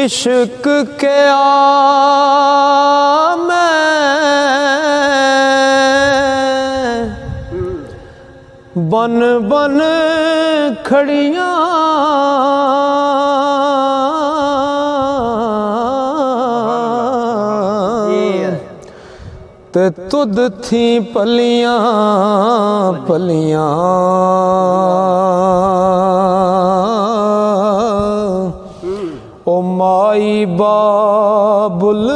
इश्क के आम बन बन खड़ियां ते तुद थी पलियां पलियां ओ माई बाबुल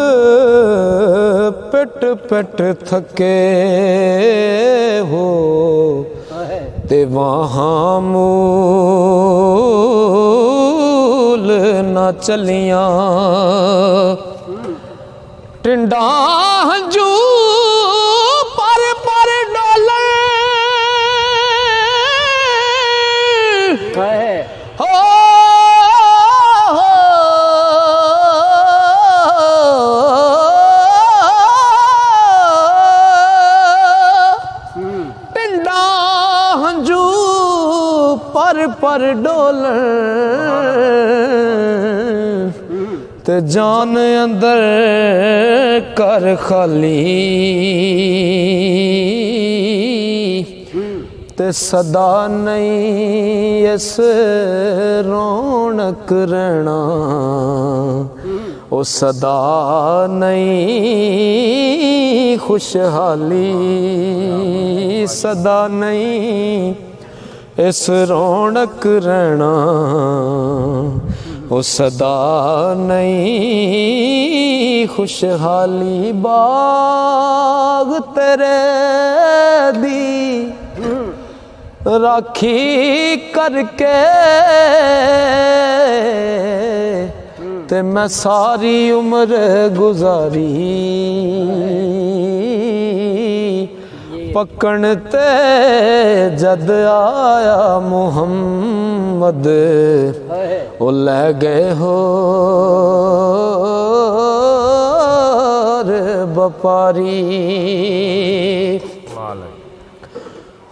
पेट पेट थके हो ते वहाँ मूल न चलियां टिंडा हंजू पर डोले हो पर डोल ते जान अंदर कर खाली ते सदा नहीं इस रौनक रहना ओ सदा नहीं खुशहाली सदा नहीं इस रौनक रहना ओ सदा नहीं खुशहाली बाग तेरे दी राखी करके ते मैं सारी उम्र गुजारी पकड़ ते जद आया मुहम्मद ओ ले गए हो व्यापारी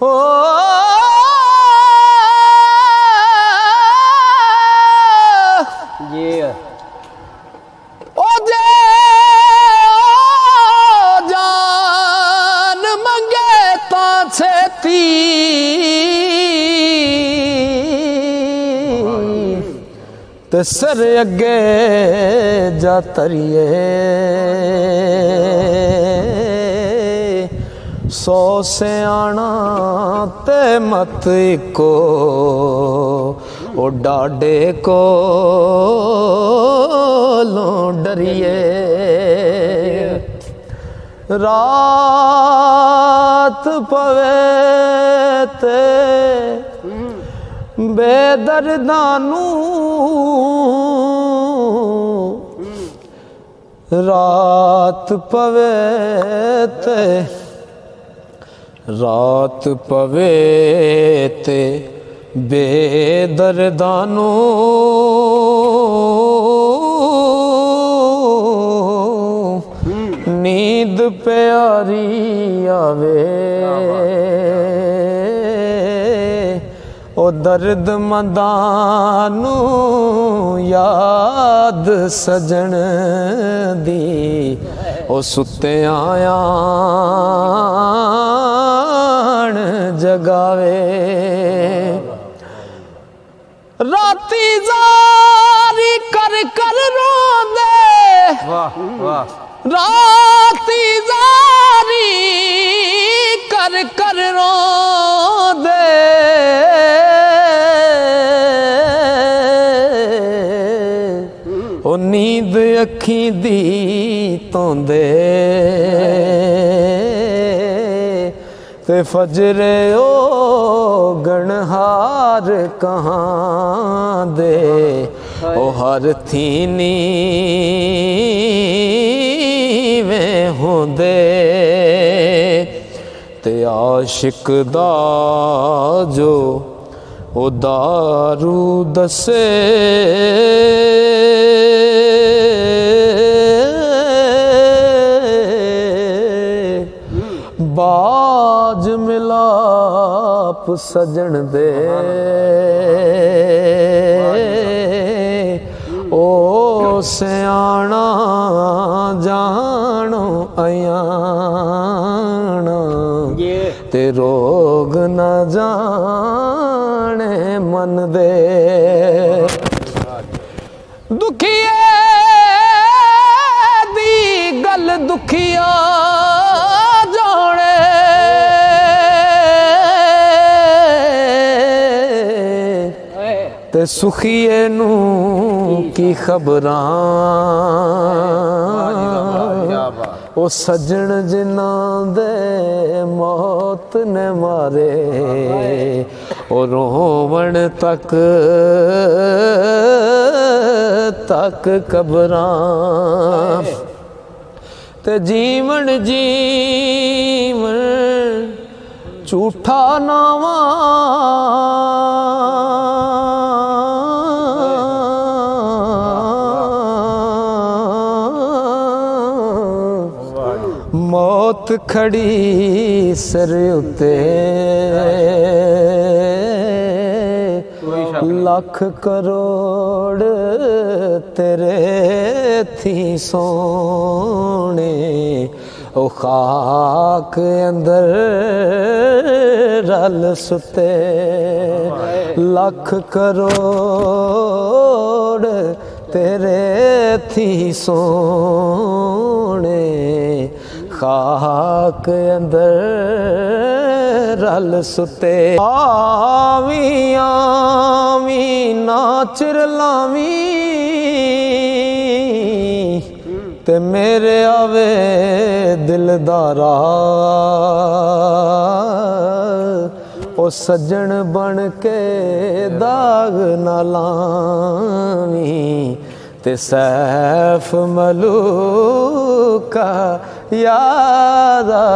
हो ते सर अगे जा तरिए 100 सियाणा ते मत को ओ डाडे को लो डरिए रात पवे ते बेदर्दानू रात पवे ते बेदर्दानू नींद प्यारी आवे ओ दर्द मंदानू याद सजन दी ओ सुते आयान जगावे राती जारी कर कर रोंदे राती जारी कर कर रोंदे ओ नींद अखी दी तोंदे ते फजरे ओ गणहार कहाँ दे ओ हर थी नी होंदे ते आशिक दा जो ओ दारू दसे बाज मिलाप सजन दे ओ सियाणा जानो अयाना ते रोग न जाने मन दे दुखिए दी गल दुखिया ते सुखिए नू की खबरां ओ सजन जिन्हां दे मौत ने मारे ओ रोवण तक तक कबरां ते जीवन जीवन झूठा नावा मौत खड़ी सिर उते लख करोड़ तेरे थी सोने ओ खाक अंदर रल सुते लख करोड़ तेरे थी सोने खाक अंदर रल सुते आवी आवी नाचर लावी ते मेरे आवे दिलदारा ओ सज्जन बन के दाग ना लावी ते सैफ मलूका यादा